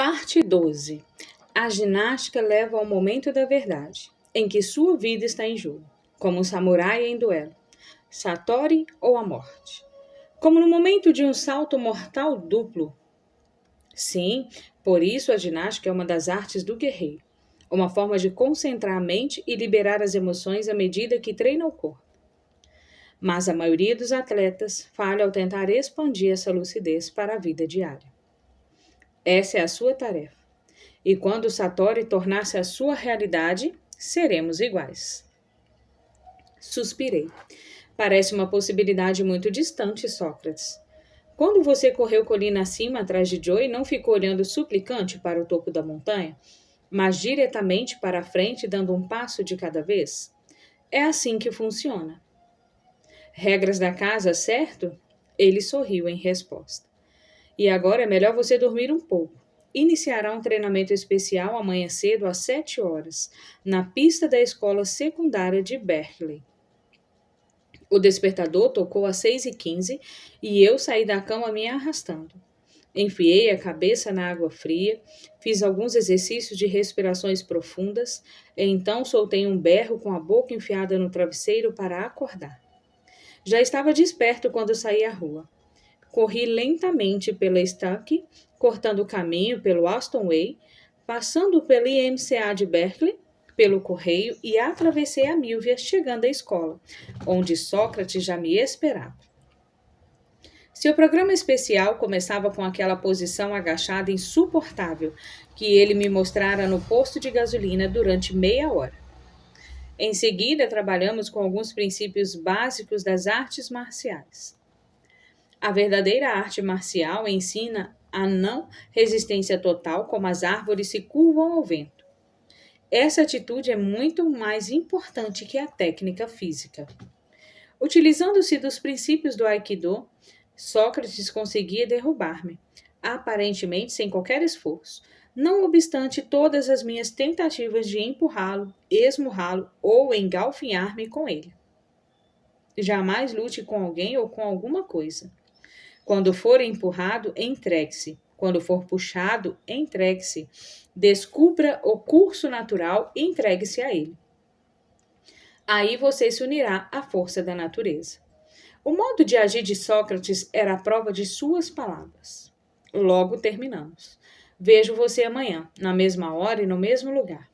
Parte 12. A ginástica leva ao momento da verdade, em que sua vida está em jogo, como um samurai em duelo, Satori ou a morte. Como no momento de um salto mortal duplo. Sim, por isso a ginástica é uma das artes do guerreiro, uma forma de concentrar a mente e liberar as emoções à medida que treina o corpo. Mas a maioria dos atletas falha ao tentar expandir essa lucidez para a vida diária. Essa é a sua tarefa. E quando o Satori tornar-se a sua realidade, seremos iguais. Suspirei. Parece uma possibilidade muito distante, Sócrates. Quando você correu colina acima atrás de Joey, não ficou olhando suplicante para o topo da montanha, mas diretamente para a frente, dando um passo de cada vez? É assim que funciona. Regras da casa, certo? Ele sorriu em resposta. E agora é melhor você dormir um pouco. Iniciará um treinamento especial amanhã cedo às 7 horas, na pista da escola secundária de Berkeley. O despertador tocou às 6h15 e eu saí da cama me arrastando. Enfiei a cabeça na água fria, fiz alguns exercícios de respirações profundas, e então soltei um berro com a boca enfiada no travesseiro para acordar. Já estava desperto quando saí à rua. Corri lentamente pela Stuck, cortando o caminho pelo Aston Way, passando pelo IMCA de Berkeley, pelo correio e atravessei a Milvia, chegando à escola, onde Sócrates já me esperava. Seu programa especial começava com aquela posição agachada insuportável que ele me mostrara no posto de gasolina durante meia hora. Em seguida, trabalhamos com alguns princípios básicos das artes marciais. A verdadeira arte marcial ensina a não resistência total, como as árvores se curvam ao vento. Essa atitude é muito mais importante que a técnica física. Utilizando-se dos princípios do Aikido, Sócrates conseguia derrubar-me, aparentemente sem qualquer esforço, não obstante todas as minhas tentativas de empurrá-lo, esmurrá-lo ou engalfinhar-me com ele. Jamais lute com alguém ou com alguma coisa. Quando for empurrado, entregue-se. Quando for puxado, entregue-se. Descubra o curso natural e entregue-se a ele. Aí você se unirá à força da natureza. O modo de agir de Sócrates era a prova de suas palavras. Logo terminamos. Vejo você amanhã, na mesma hora e no mesmo lugar.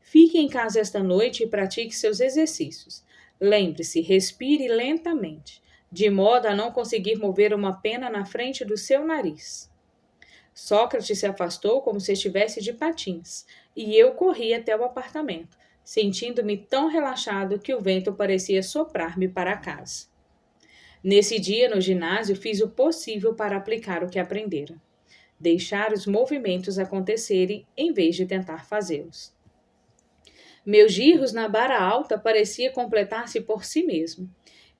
Fique em casa esta noite e pratique seus exercícios. Lembre-se, respire lentamente, de modo a não conseguir mover uma pena na frente do seu nariz. Sócrates se afastou como se estivesse de patins, e eu corri até o apartamento, sentindo-me tão relaxado que o vento parecia soprar-me para casa. Nesse dia, no ginásio, fiz o possível para aplicar o que aprendera. Deixar os movimentos acontecerem em vez de tentar fazê-los. Meus giros na barra alta parecia completar-se por si mesmo.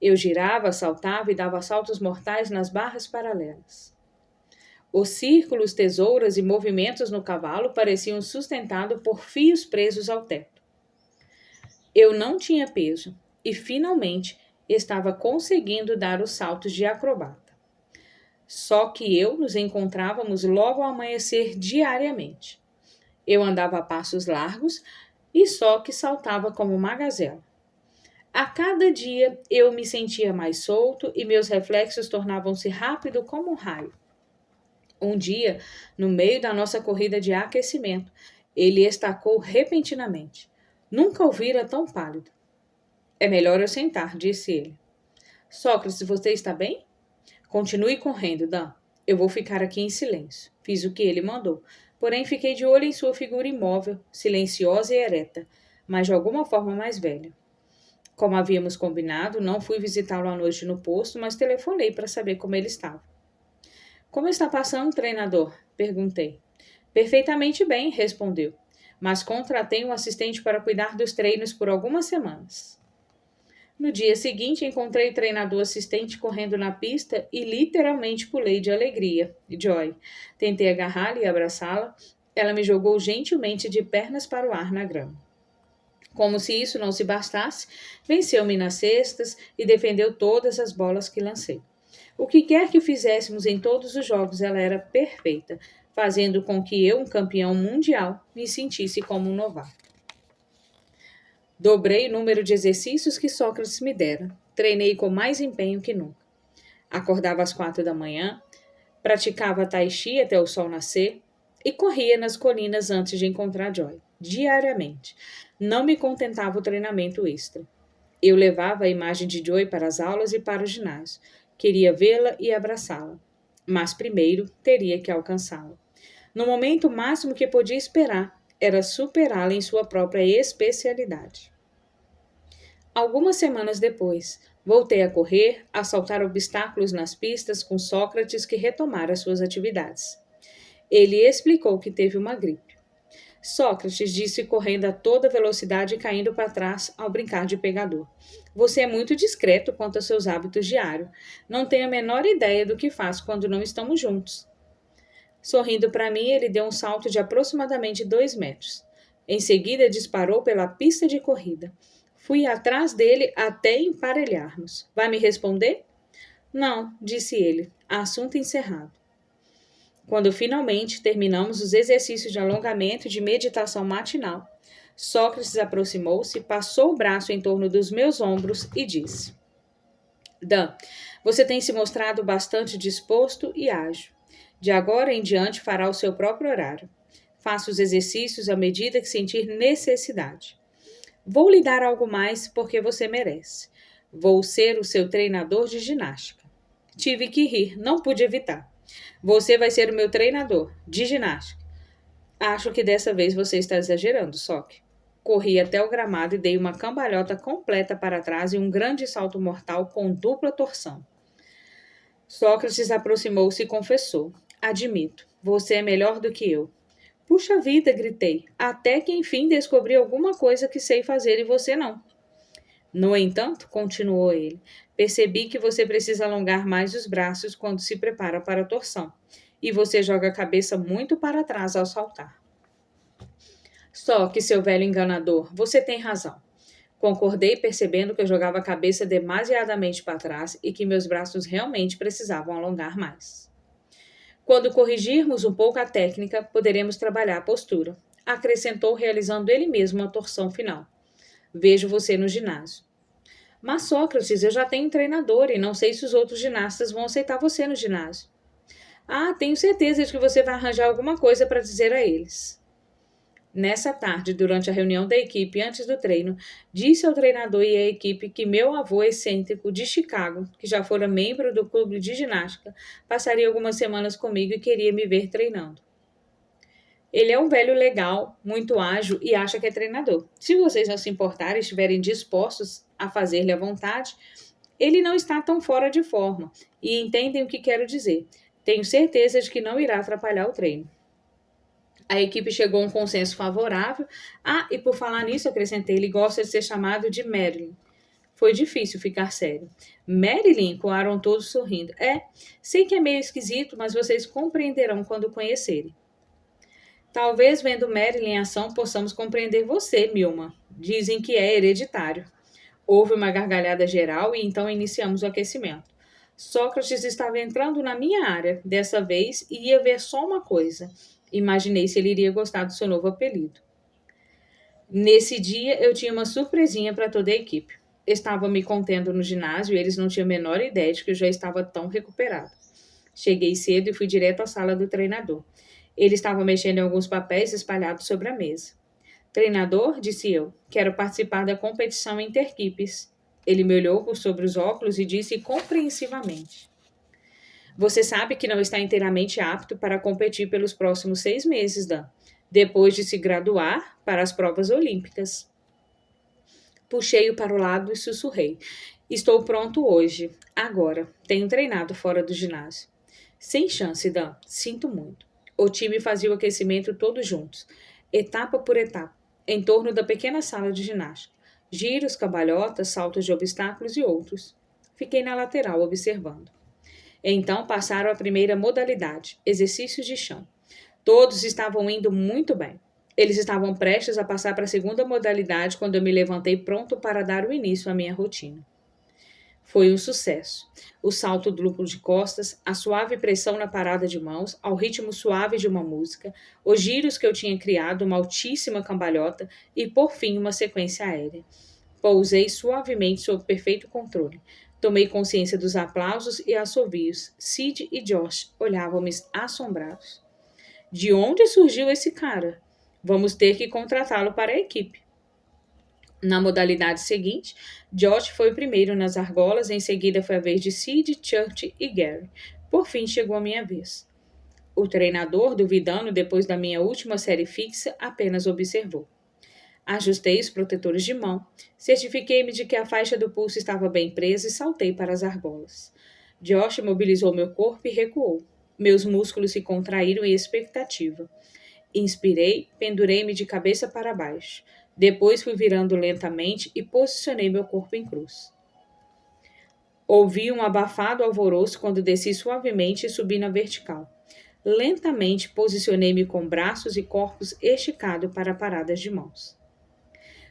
Eu girava, saltava e dava saltos mortais nas barras paralelas. Os círculos, tesouras e movimentos no cavalo pareciam sustentados por fios presos ao teto. Eu não tinha peso e, finalmente, estava conseguindo dar os saltos de acrobata. Só que nos encontrávamos logo ao amanhecer diariamente. Eu andava a passos largos e só que saltava como uma gazela. A cada dia eu me sentia mais solto e meus reflexos tornavam-se rápidos como um raio. Um dia, no meio da nossa corrida de aquecimento, ele estacou repentinamente. Nunca o vira tão pálido. É melhor eu sentar, disse ele. Sócrates, você está bem? Continue correndo, Dan. Eu vou ficar aqui em silêncio. Fiz o que ele mandou. Porém, fiquei de olho em sua figura imóvel, silenciosa e ereta, mas de alguma forma mais velha. Como havíamos combinado, não fui visitá-lo à noite no posto, mas telefonei para saber como ele estava. Como está passando, treinador? Perguntei. Perfeitamente bem, respondeu, mas contratei um assistente para cuidar dos treinos por algumas semanas. No dia seguinte, encontrei o treinador assistente correndo na pista e literalmente pulei de alegria. Joy. Tentei agarrá-la e abraçá-la. Ela me jogou gentilmente de pernas para o ar na grama. Como se isso não se bastasse, venceu-me nas cestas e defendeu todas as bolas que lancei. O que quer que fizéssemos em todos os jogos, ela era perfeita, fazendo com que eu, um campeão mundial, me sentisse como um novato. Dobrei o número de exercícios que Sócrates me dera. Treinei com mais empenho que nunca. Acordava às 4 da manhã, praticava tai chi até o sol nascer e corria nas colinas antes de encontrar Joy, diariamente. Não me contentava o treinamento extra. Eu levava a imagem de Joy para as aulas e para o ginásio. Queria vê-la e abraçá-la, mas primeiro teria que alcançá-la. No momento máximo que podia esperar era superá-la em sua própria especialidade. Algumas semanas depois, voltei a correr, a saltar obstáculos nas pistas com Sócrates, que retomara suas atividades. Ele explicou que teve uma gripe. Sócrates disse correndo a toda velocidade e caindo para trás ao brincar de pegador. Você é muito discreto quanto aos seus hábitos diários. Não tenho a menor ideia do que faz quando não estamos juntos. Sorrindo para mim, ele deu um salto de aproximadamente 2 metros. Em seguida, disparou pela pista de corrida. Fui atrás dele até emparelharmos. Vai me responder? Não, disse ele. Assunto encerrado. Quando finalmente terminamos os exercícios de alongamento e de meditação matinal, Sócrates aproximou-se, passou o braço em torno dos meus ombros e disse: Dan, você tem se mostrado bastante disposto e ágil. De agora em diante fará o seu próprio horário. Faça os exercícios à medida que sentir necessidade. Vou lhe dar algo mais porque você merece. Vou ser o seu treinador de ginástica. Tive que rir, não pude evitar. Você vai ser o meu treinador de ginástica. Acho que dessa vez você está exagerando, Soc. Corri até o gramado e dei uma cambalhota completa para trás e um grande salto mortal com dupla torção. Sócrates aproximou-se e confessou. Admito, você é melhor do que eu. Puxa vida, gritei, até que enfim descobri alguma coisa que sei fazer e você não. No entanto, continuou ele, percebi que você precisa alongar mais os braços quando se prepara para a torção, e você joga a cabeça muito para trás ao saltar. Só que, seu velho enganador, você tem razão. Concordei, percebendo que eu jogava a cabeça demasiadamente para trás e que meus braços realmente precisavam alongar mais. Quando corrigirmos um pouco a técnica, poderemos trabalhar a postura, acrescentou, realizando ele mesmo a torção final. Vejo você no ginásio. Mas, Sócrates, eu já tenho um treinador e não sei se os outros ginastas vão aceitar você no ginásio. Ah, tenho certeza de que você vai arranjar alguma coisa para dizer a eles. Nessa tarde, durante a reunião da equipe antes do treino, disse ao treinador e à equipe que meu avô excêntrico de Chicago, que já fora membro do clube de ginástica, passaria algumas semanas comigo e queria me ver treinando. Ele é um velho legal, muito ágil e acha que é treinador. Se vocês não se importarem e estiverem dispostos a fazer-lhe à vontade, ele não está tão fora de forma e entendem o que quero dizer. Tenho certeza de que não irá atrapalhar o treino. A equipe chegou a um consenso favorável. Ah, e por falar nisso, acrescentei, ele gosta de ser chamado de Marilyn. Foi difícil ficar sério. Marilyn, coaram todos sorrindo. Sei que é meio esquisito, mas vocês compreenderão quando o conhecerem. Talvez vendo Marilyn em ação possamos compreender você, Milma. Dizem que é hereditário. Houve uma gargalhada geral e então iniciamos o aquecimento. Sócrates estava entrando na minha área, dessa vez, e ia ver só uma coisa. Imaginei se ele iria gostar do seu novo apelido. Nesse dia, eu tinha uma surpresinha para toda a equipe. Estava me contendo no ginásio e eles não tinham a menor ideia de que eu já estava tão recuperado. Cheguei cedo e fui direto à sala do treinador. Ele estava mexendo em alguns papéis espalhados sobre a mesa. Treinador, disse eu, quero participar da competição interquipes. Ele me olhou por sobre os óculos e disse compreensivamente. Você sabe que não está inteiramente apto para competir pelos próximos 6 meses, Dan, depois de se graduar para as provas olímpicas. Puxei-o para o lado e sussurrei. Estou pronto hoje, agora. Tenho treinado fora do ginásio. Sem chance, Dan. Sinto muito. O time fazia o aquecimento todos juntos, etapa por etapa, em torno da pequena sala de ginástica. Giros, cambalhotas, saltos de obstáculos e outros. Fiquei na lateral observando. Então passaram a primeira modalidade, exercícios de chão. Todos estavam indo muito bem. Eles estavam prestes a passar para a segunda modalidade quando eu me levantei pronto para dar o início à minha rotina. Foi um sucesso. O salto duplo de costas, a suave pressão na parada de mãos, ao ritmo suave de uma música, os giros que eu tinha criado, uma altíssima cambalhota e, por fim, uma sequência aérea. Pousei suavemente sob perfeito controle. Tomei consciência dos aplausos e assovios. Sid e Josh olhavam-me assombrados. De onde surgiu esse cara? Vamos ter que contratá-lo para a equipe. Na modalidade seguinte, Josh foi o primeiro nas argolas, em seguida foi a vez de Sid, Church e Gary. Por fim chegou a minha vez. O treinador, duvidando depois da minha última série fixa, apenas observou. Ajustei os protetores de mão, certifiquei-me de que a faixa do pulso estava bem presa e saltei para as argolas. Josh mobilizou meu corpo e recuou. Meus músculos se contraíram em expectativa. Inspirei, pendurei-me de cabeça para baixo. Depois fui virando lentamente e posicionei meu corpo em cruz. Ouvi um abafado alvoroço quando desci suavemente e subi na vertical. Lentamente posicionei-me com braços e corpos esticados para paradas de mãos.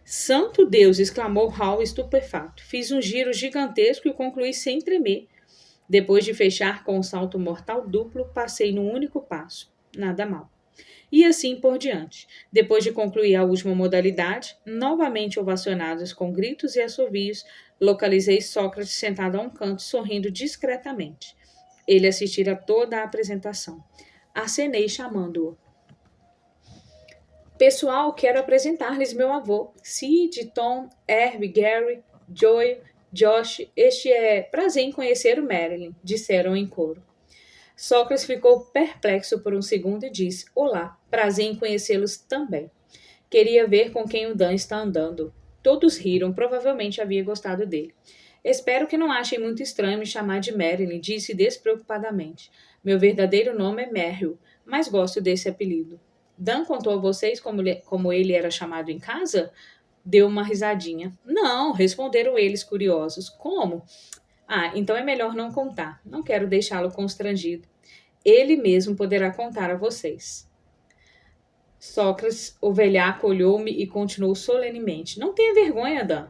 Santo Deus! Exclamou Hal estupefato. Fiz um giro gigantesco e concluí sem tremer. Depois de fechar com um salto mortal duplo, passei num único passo. Nada mal. E assim por diante. Depois de concluir a última modalidade, novamente ovacionados com gritos e assovios, localizei Sócrates sentado a um canto, sorrindo discretamente. Ele assistira toda a apresentação. Acenei chamando-o. Pessoal, quero apresentar-lhes meu avô, Sid, Tom, Herb, Gary, Joey, Josh. Este é prazer em conhecer o Marilyn, disseram em coro. Sócrates ficou perplexo por um segundo e disse: Olá, prazer em conhecê-los também. Queria ver com quem o Dan está andando. Todos riram, provavelmente havia gostado dele. Espero que não achem muito estranho me chamar de Marilyn, disse despreocupadamente. Meu verdadeiro nome é Merrill, mas gosto desse apelido. Dan contou a vocês como ele era chamado em casa? Deu uma risadinha. Não, responderam eles curiosos. Como? Então é melhor não contar. Não quero deixá-lo constrangido. Ele mesmo poderá contar a vocês. Sócrates, o velhaco, olhou-me e continuou solenemente. Não tenha vergonha, Dan.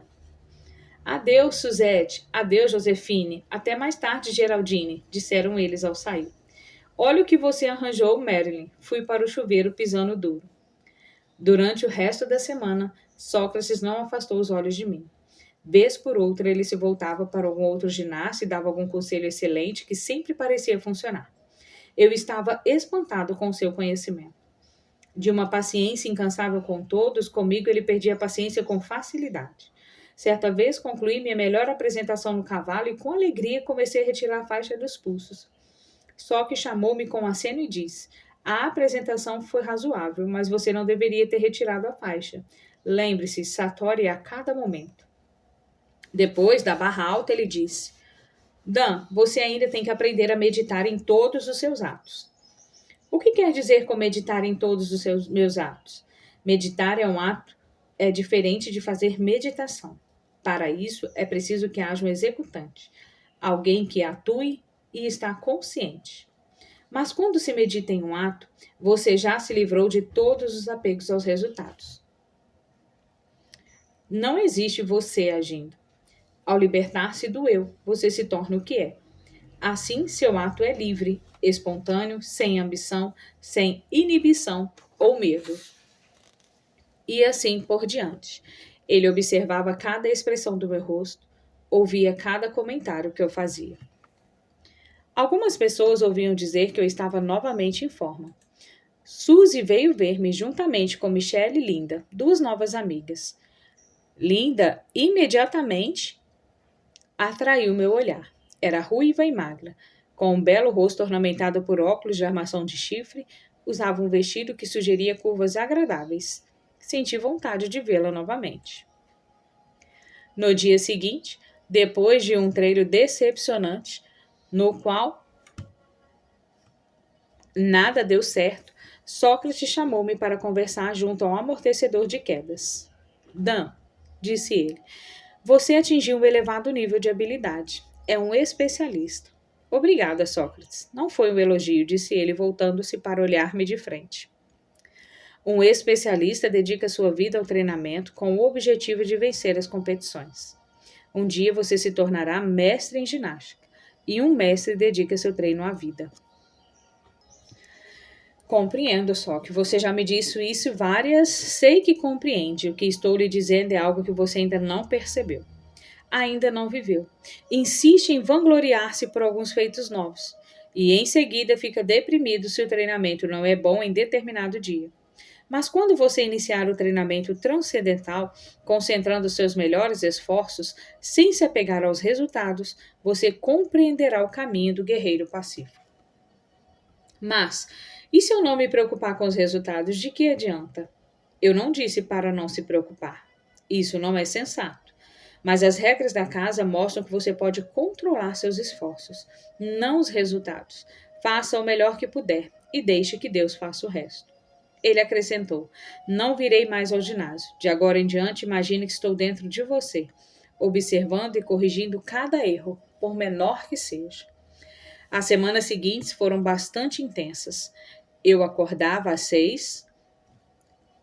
Adeus, Suzette. Adeus, Josefine. Até mais tarde, Geraldine, disseram eles ao sair. Olha o que você arranjou, Marilyn. Fui para o chuveiro pisando duro. Durante o resto da semana, Sócrates não afastou os olhos de mim. Vez por outra, ele se voltava para algum outro ginasta e dava algum conselho excelente que sempre parecia funcionar. Eu estava espantado com seu conhecimento. De uma paciência incansável com todos, comigo ele perdia a paciência com facilidade. Certa vez concluí minha melhor apresentação no cavalo e com alegria comecei a retirar a faixa dos pulsos. Só que chamou-me com aceno e disse: A apresentação foi razoável, mas você não deveria ter retirado a faixa. Lembre-se, Satori a cada momento. Depois da barra alta, ele disse: Dan, você ainda tem que aprender a meditar em todos os seus atos. O que quer dizer com meditar em todos os meus atos? Meditar é diferente de fazer meditação. Para isso, é preciso que haja um executante, alguém que atue e está consciente. Mas quando se medita em um ato, você já se livrou de todos os apegos aos resultados. Não existe você agindo. Ao libertar-se do eu, você se torna o que é. Assim, seu ato é livre, espontâneo, sem ambição, sem inibição ou medo. E assim por diante. Ele observava cada expressão do meu rosto, ouvia cada comentário que eu fazia. Algumas pessoas ouviam dizer que eu estava novamente em forma. Suzy veio ver-me juntamente com Michelle e Linda, duas novas amigas. Linda imediatamente atraiu meu olhar. Era ruiva e magra, com um belo rosto ornamentado por óculos de armação de chifre, usava um vestido que sugeria curvas agradáveis. Senti vontade de vê-la novamente. No dia seguinte, depois de um treino decepcionante, no qual nada deu certo, Sócrates chamou-me para conversar junto ao amortecedor de quedas. Dan, disse ele, você atingiu um elevado nível de habilidade. É um especialista. Obrigada, Sócrates. Não foi um elogio, disse ele, voltando-se para olhar-me de frente. Um especialista dedica sua vida ao treinamento com o objetivo de vencer as competições. Um dia você se tornará mestre em ginástica. E um mestre dedica seu treino à vida. Compreendo só que você já me disse isso várias. Sei que compreende. O que estou lhe dizendo é algo que você ainda não percebeu. Ainda não viveu. Insiste em vangloriar-se por alguns feitos novos. E em seguida fica deprimido se o treinamento não é bom em determinado dia. Mas quando você iniciar o treinamento transcendental, concentrando seus melhores esforços, sem se apegar aos resultados, você compreenderá o caminho do guerreiro pacífico. Mas, e se eu não me preocupar com os resultados, de que adianta? Eu não disse para não se preocupar. Isso não é sensato. Mas as regras da casa mostram que você pode controlar seus esforços, não os resultados. Faça o melhor que puder e deixe que Deus faça o resto. Ele acrescentou: Não virei mais ao ginásio. De agora em diante, imagine que estou dentro de você, observando e corrigindo cada erro, por menor que seja. As semanas seguintes foram bastante intensas. Eu acordava às 6,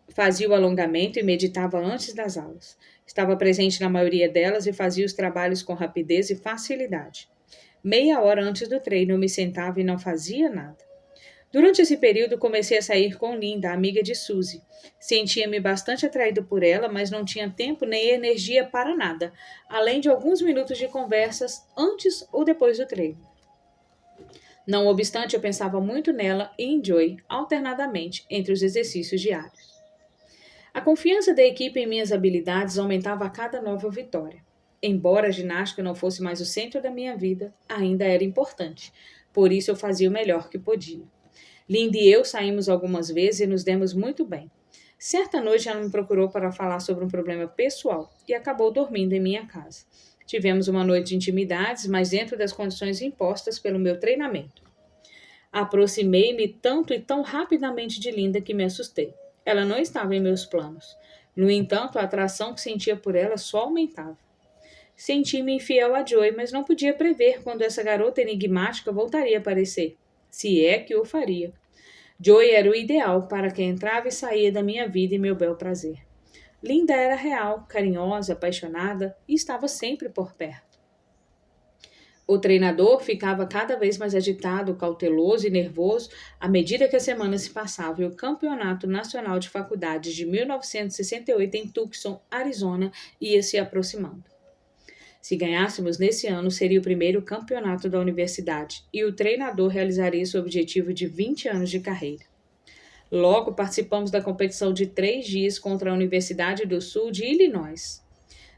fazia o alongamento e meditava antes das aulas. Estava presente na maioria delas e fazia os trabalhos com rapidez e facilidade. Meia hora antes do treino eu me sentava e não fazia nada. Durante esse período comecei a sair com Linda, amiga de Suzy. Sentia-me bastante atraído por ela, mas não tinha tempo nem energia para nada, além de alguns minutos de conversas antes ou depois do treino. Não obstante, eu pensava muito nela e em Joy, alternadamente, entre os exercícios diários. A confiança da equipe em minhas habilidades aumentava a cada nova vitória. Embora a ginástica não fosse mais o centro da minha vida, ainda era importante. Por isso eu fazia o melhor que podia. Linda e eu saímos algumas vezes e nos demos muito bem. Certa noite ela me procurou para falar sobre um problema pessoal e acabou dormindo em minha casa. Tivemos uma noite de intimidades, mas dentro das condições impostas pelo meu treinamento. Aproximei-me tanto e tão rapidamente de Linda que me assustei. Ela não estava em meus planos. No entanto, a atração que sentia por ela só aumentava. Senti-me infiel a Joy, mas não podia prever quando essa garota enigmática voltaria a aparecer, se é que o faria. Joy era o ideal para quem entrava e saía da minha vida e meu bel prazer. Linda era real, carinhosa, apaixonada e estava sempre por perto. O treinador ficava cada vez mais agitado, cauteloso e nervoso à medida que a semana se passava e o Campeonato Nacional de Faculdades de 1968 em Tucson, Arizona, ia se aproximando. Se ganhássemos nesse ano, seria o primeiro campeonato da universidade e o treinador realizaria seu objetivo de 20 anos de carreira. Logo, participamos da competição de 3 dias contra a Universidade do Sul de Illinois.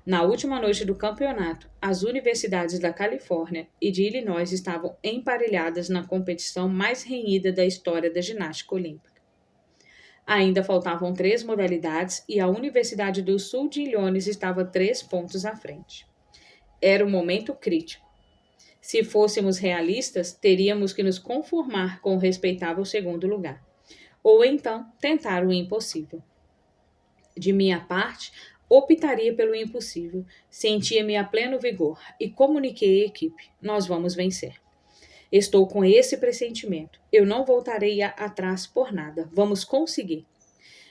Na última noite do campeonato, as universidades da Califórnia e de Illinois estavam emparelhadas na competição mais renhida da história da ginástica olímpica. Ainda faltavam 3 modalidades e a Universidade do Sul de Illinois estava 3 pontos à frente. Era um momento crítico. Se fôssemos realistas, teríamos que nos conformar com o respeitável segundo lugar, ou então tentar o impossível. De minha parte, optaria pelo impossível. Sentia-me a pleno vigor e comuniquei à equipe: nós vamos vencer. Estou com esse pressentimento. Eu não voltarei atrás por nada. Vamos conseguir.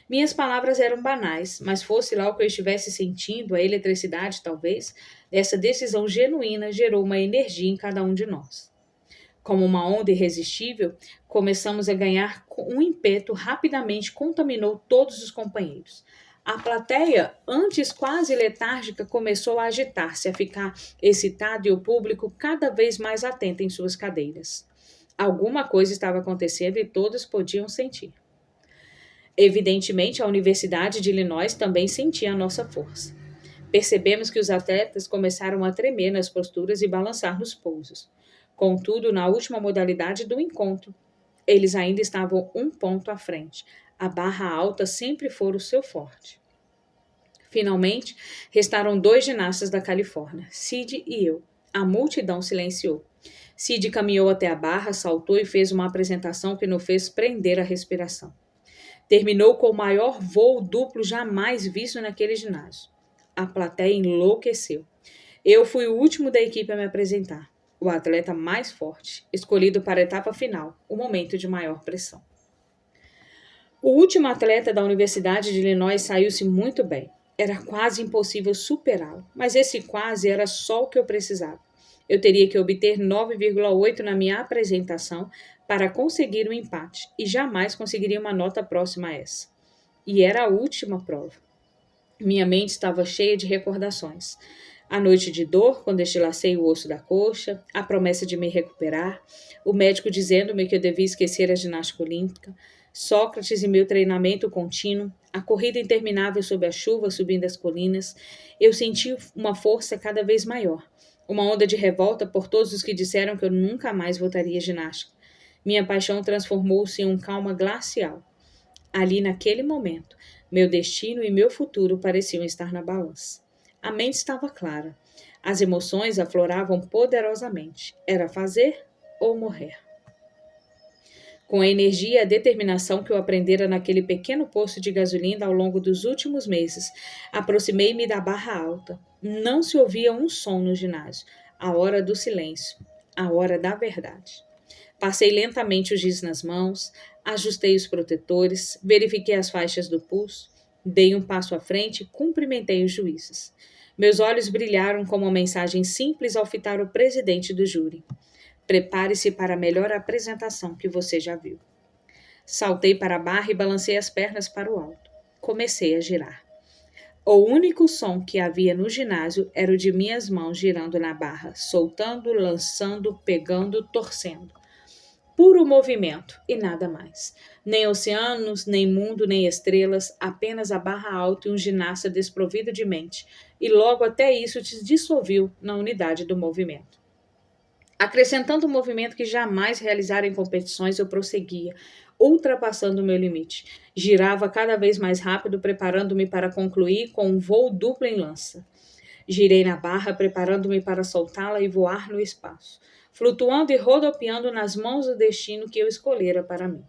Minhas palavras eram banais, mas fosse lá o que eu estivesse sentindo, a eletricidade talvez, essa decisão genuína gerou uma energia em cada um de nós. Como uma onda irresistível, começamos a ganhar um ímpeto rapidamente contaminou todos os companheiros. A plateia, antes quase letárgica, começou a agitar-se, a ficar excitada e o público cada vez mais atento em suas cadeiras. Alguma coisa estava acontecendo e todos podiam sentir. Evidentemente, a Universidade de Illinois também sentia a nossa força. Percebemos que os atletas começaram a tremer nas posturas e balançar nos pousos. Contudo, na última modalidade do encontro, eles ainda estavam 1 ponto à frente. A barra alta sempre fora o seu forte. Finalmente, restaram 2 ginastas da Califórnia, Sid e eu. A multidão silenciou. Sid caminhou até a barra, saltou e fez uma apresentação que nos fez prender a respiração. Terminou com o maior voo duplo jamais visto naquele ginásio. A plateia enlouqueceu. Eu fui o último da equipe a me apresentar, o atleta mais forte, escolhido para a etapa final, o momento de maior pressão. O último atleta da Universidade de Illinois saiu-se muito bem. Era quase impossível superá-lo, mas esse quase era só o que eu precisava. Eu teria que obter 9,8 na minha apresentação para conseguir o empate e jamais conseguiria uma nota próxima a essa. E era a última prova. Minha mente estava cheia de recordações. A noite de dor, quando estilacei o osso da coxa, a promessa de me recuperar, o médico dizendo-me que eu devia esquecer a ginástica olímpica, Sócrates e meu treinamento contínuo, a corrida interminável sob a chuva subindo as colinas. Eu senti uma força cada vez maior, uma onda de revolta por todos os que disseram que eu nunca mais voltaria à ginástica. Minha paixão transformou-se em um calma glacial. Ali, naquele momento, meu destino e meu futuro pareciam estar na balança. A mente estava clara. As emoções afloravam poderosamente. Era fazer ou morrer. Com a energia e a determinação que eu aprendera naquele pequeno posto de gasolina ao longo dos últimos meses, aproximei-me da barra alta. Não se ouvia um som no ginásio. A hora do silêncio. A hora da verdade. Passei lentamente o giz nas mãos, ajustei os protetores, verifiquei as faixas do pulso, dei um passo à frente e cumprimentei os juízes. Meus olhos brilharam como uma mensagem simples ao fitar o presidente do júri. Prepare-se para a melhor apresentação que você já viu. Saltei para a barra e balancei as pernas para o alto. Comecei a girar. O único som que havia no ginásio era o de minhas mãos girando na barra, soltando, lançando, pegando, torcendo. Puro movimento e nada mais. Nem oceanos, nem mundo, nem estrelas, apenas a barra alta e um ginasta desprovido de mente, e logo até isso se dissolveu na unidade do movimento. Acrescentando um movimento que jamais realizara em competições, eu prosseguia, ultrapassando o meu limite. Girava cada vez mais rápido, preparando-me para concluir com um voo duplo em lança. Girei na barra, preparando-me para soltá-la e voar no espaço, flutuando e rodopiando nas mãos do destino que eu escolhera para mim.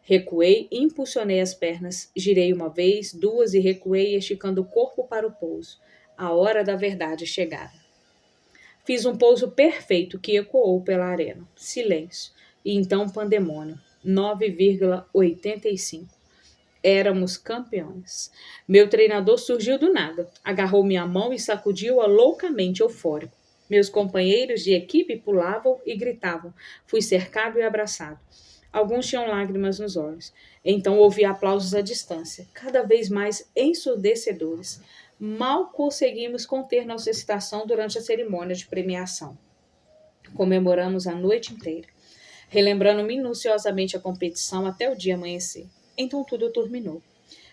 Recuei e impulsionei as pernas, girei uma vez, duas e recuei, esticando o corpo para o pouso. A hora da verdade chegara. Fiz um pouso perfeito que ecoou pela arena. Silêncio. E então pandemônio. 9,85. Éramos campeões. Meu treinador surgiu do nada, agarrou minha mão e sacudiu-a loucamente eufórico. Meus companheiros de equipe pulavam e gritavam. Fui cercado e abraçado. Alguns tinham lágrimas nos olhos. Então ouvi aplausos à distância, cada vez mais ensurdecedores. Mal conseguimos conter nossa excitação durante a cerimônia de premiação. Comemoramos a noite inteira, relembrando minuciosamente a competição até o dia amanhecer. Então tudo terminou.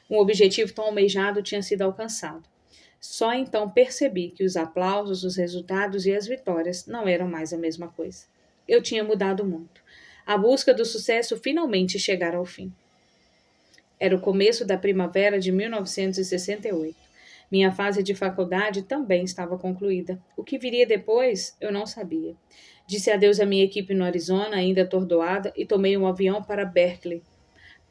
Um objetivo tão almejado tinha sido alcançado. Só então percebi que os aplausos, os resultados e as vitórias não eram mais a mesma coisa. Eu tinha mudado muito. A busca do sucesso finalmente chegara ao fim. Era o começo da primavera de 1968. Minha fase de faculdade também estava concluída. O que viria depois, eu não sabia. Disse adeus à minha equipe no Arizona, ainda atordoada, e tomei um avião para Berkeley,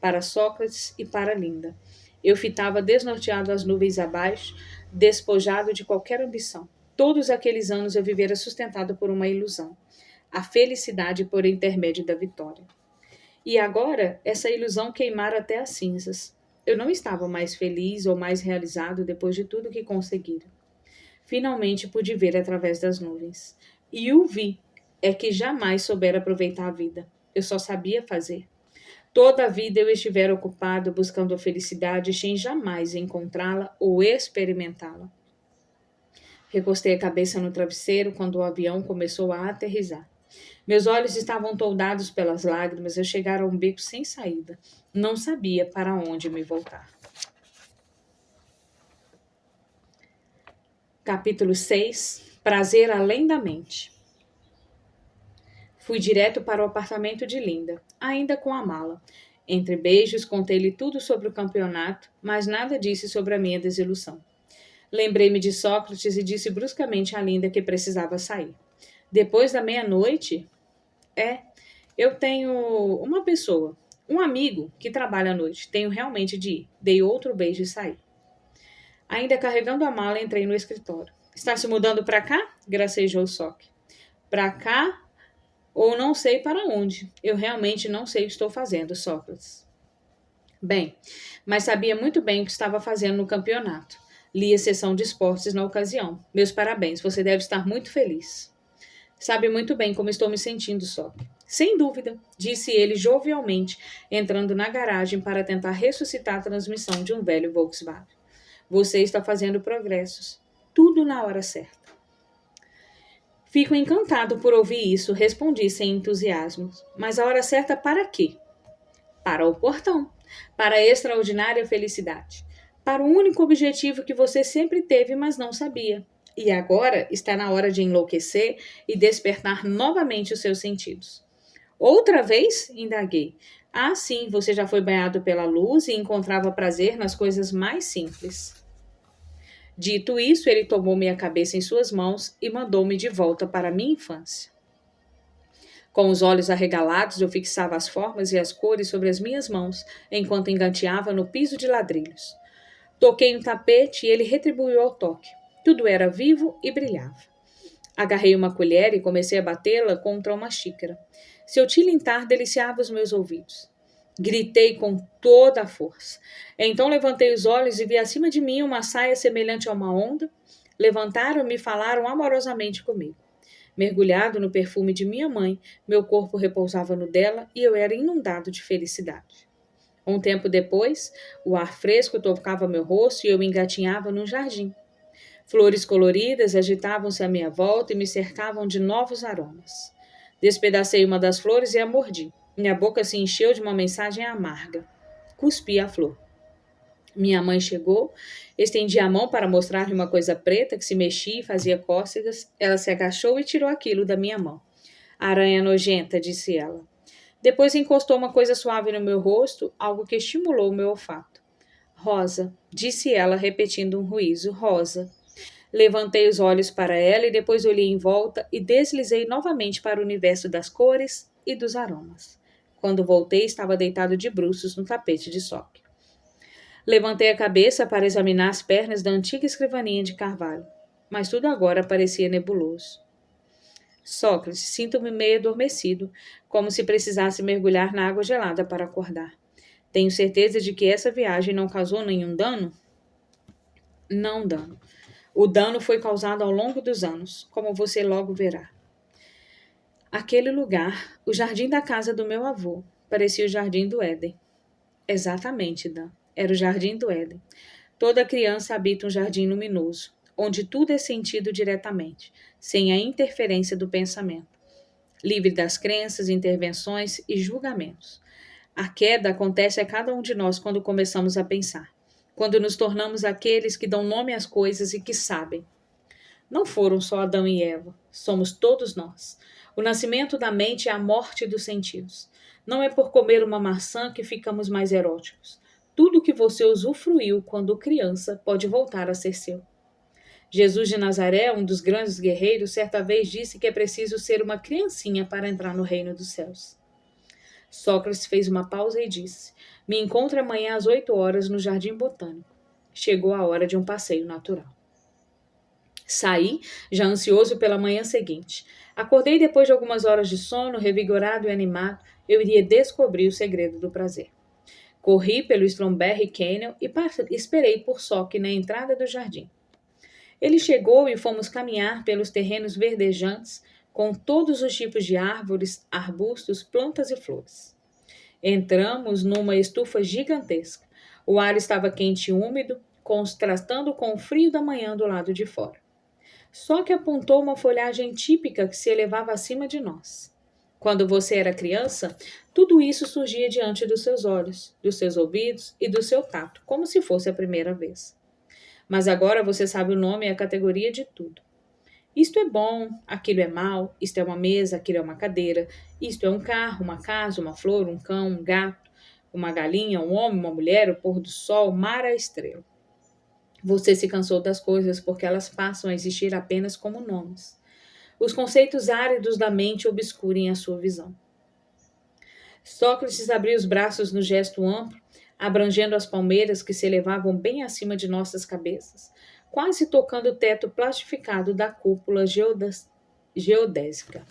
para Sócrates e para Linda. Eu fitava desnorteado as nuvens abaixo, despojado de qualquer ambição. Todos aqueles anos eu vivera sustentado por uma ilusão. A felicidade por intermédio da vitória. E agora, essa ilusão queimara até as cinzas. Eu não estava mais feliz ou mais realizado depois de tudo que conseguira. Finalmente pude ver através das nuvens. E o vi, é que jamais soubera aproveitar a vida. Eu só sabia fazer. Toda a vida eu estivera ocupado buscando a felicidade sem jamais encontrá-la ou experimentá-la. Recostei a cabeça no travesseiro quando o avião começou a aterrissar. Meus olhos estavam toldados pelas lágrimas, eu chegara a um beco sem saída. Não sabia para onde me voltar. Capítulo 6. Prazer além da mente. Fui direto para o apartamento de Linda, ainda com a mala. Entre beijos, contei-lhe tudo sobre o campeonato, mas nada disse sobre a minha desilusão. Lembrei-me de Sócrates e disse bruscamente a Linda que precisava sair. Depois da meia-noite? Eu tenho uma pessoa, um amigo que trabalha à noite. Tenho realmente de ir. Dei outro beijo e saí. Ainda carregando a mala, entrei no escritório. Está se mudando para cá? Gracejou Soc. Para cá ou não sei para onde. Eu realmente não sei o que estou fazendo, Sócrates. Bem, mas sabia muito bem o que estava fazendo no campeonato. Li a sessão de esportes na ocasião. Meus parabéns, você deve estar muito feliz. Sabe muito bem como estou me sentindo, só. Sem dúvida, disse ele jovialmente, entrando na garagem para tentar ressuscitar a transmissão de um velho Volkswagen. Você está fazendo progressos. Tudo na hora certa. Fico encantado por ouvir isso, respondi sem entusiasmo. Mas a hora certa para quê? Para o portão. Para a extraordinária felicidade. Para o único objetivo que você sempre teve, mas não sabia. E agora está na hora de enlouquecer e despertar novamente os seus sentidos. Outra vez? Indaguei. Ah, sim, você já foi banhado pela luz e encontrava prazer nas coisas mais simples. Dito isso, ele tomou minha cabeça em suas mãos e mandou-me de volta para a minha infância. Com os olhos arregalados, eu fixava as formas e as cores sobre as minhas mãos, enquanto engateava no piso de ladrilhos. Toquei um tapete e ele retribuiu ao toque. Tudo era vivo e brilhava. Agarrei uma colher e comecei a batê-la contra uma xícara. Seu tilintar deliciava os meus ouvidos. Gritei com toda a força. Então levantei os olhos e vi acima de mim uma saia semelhante a uma onda. Levantaram-me e falaram amorosamente comigo. Mergulhado no perfume de minha mãe, meu corpo repousava no dela e eu era inundado de felicidade. Um tempo depois, o ar fresco tocava meu rosto e eu engatinhava num jardim. Flores coloridas agitavam-se à minha volta e me cercavam de novos aromas. Despedacei uma das flores e a mordi. Minha boca se encheu de uma mensagem amarga. Cuspi a flor. Minha mãe chegou, estendi a mão para mostrar-lhe uma coisa preta que se mexia e fazia cócegas. Ela se agachou e tirou aquilo da minha mão. Aranha nojenta, disse ela. Depois encostou uma coisa suave no meu rosto, algo que estimulou o meu olfato. Rosa, disse ela, repetindo um ruízo. Rosa. Levantei os olhos para ela e depois olhei em volta e deslizei novamente para o universo das cores e dos aromas. Quando voltei, estava deitado de bruços no tapete de soque. Levantei a cabeça para examinar as pernas da antiga escrivaninha de carvalho, mas tudo agora parecia nebuloso. Sócrates, sinto-me meio adormecido, como se precisasse mergulhar na água gelada para acordar. Tenho certeza de que essa viagem não causou nenhum dano? Não dano. O dano foi causado ao longo dos anos, como você logo verá. Aquele lugar, o jardim da casa do meu avô, parecia o jardim do Éden. Exatamente, Dan. Era o jardim do Éden. Toda criança habita um jardim luminoso, onde tudo é sentido diretamente, sem a interferência do pensamento, livre das crenças, intervenções e julgamentos. A queda acontece a cada um de nós quando começamos a pensar, quando nos tornamos aqueles que dão nome às coisas e que sabem. Não foram só Adão e Eva, somos todos nós. O nascimento da mente é a morte dos sentidos. Não é por comer uma maçã que ficamos mais eróticos. Tudo que você usufruiu quando criança pode voltar a ser seu. Jesus de Nazaré, um dos grandes guerreiros, certa vez disse que é preciso ser uma criancinha para entrar no reino dos céus. Sócrates fez uma pausa e disse: Me encontro amanhã às 8 horas no Jardim Botânico. Chegou a hora de um passeio natural. Saí, já ansioso pela manhã seguinte. Acordei depois de algumas horas de sono, revigorado e animado. Eu iria descobrir o segredo do prazer. Corri pelo Strawberry Canyon e esperei por Sock na entrada do jardim. Ele chegou e fomos caminhar pelos terrenos verdejantes, com todos os tipos de árvores, arbustos, plantas e flores. Entramos numa estufa gigantesca. O ar estava quente e úmido, contrastando com o frio da manhã do lado de fora. Só que apontou uma folhagem típica que se elevava acima de nós. Quando você era criança, tudo isso surgia diante dos seus olhos, dos seus ouvidos e do seu tato, como se fosse a primeira vez. Mas agora você sabe o nome e a categoria de tudo. Isto é bom, aquilo é mau, isto é uma mesa, aquilo é uma cadeira, isto é um carro, uma casa, uma flor, um cão, um gato, uma galinha, um homem, uma mulher, o pôr do sol, o mar, a estrela. Você se cansou das coisas porque elas passam a existir apenas como nomes. Os conceitos áridos da mente obscurem a sua visão. Sócrates abriu os braços no gesto amplo, abrangendo as palmeiras que se elevavam bem acima de nossas cabeças, quase tocando o teto plastificado da cúpula geodésica.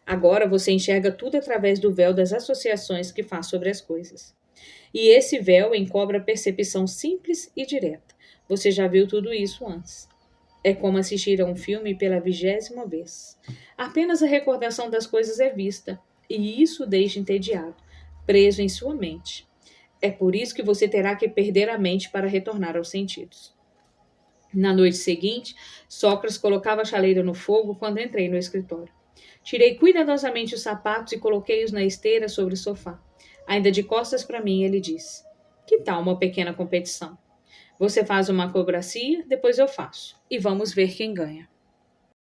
Agora você enxerga tudo através do véu das associações que faz sobre as coisas. E esse véu encobre a percepção simples e direta. Você já viu tudo isso antes. É como assistir a um filme pela 20ª vez. Apenas a recordação das coisas é vista, e isso o deixa entediado, preso em sua mente. É por isso que você terá que perder a mente para retornar aos sentidos. Na noite seguinte, Sócrates colocava a chaleira no fogo quando entrei no escritório. Tirei cuidadosamente os sapatos e coloquei-os na esteira sobre o sofá. Ainda de costas para mim, ele disse: Que tal uma pequena competição? Você faz uma acrobacia, depois eu faço. E vamos ver quem ganha.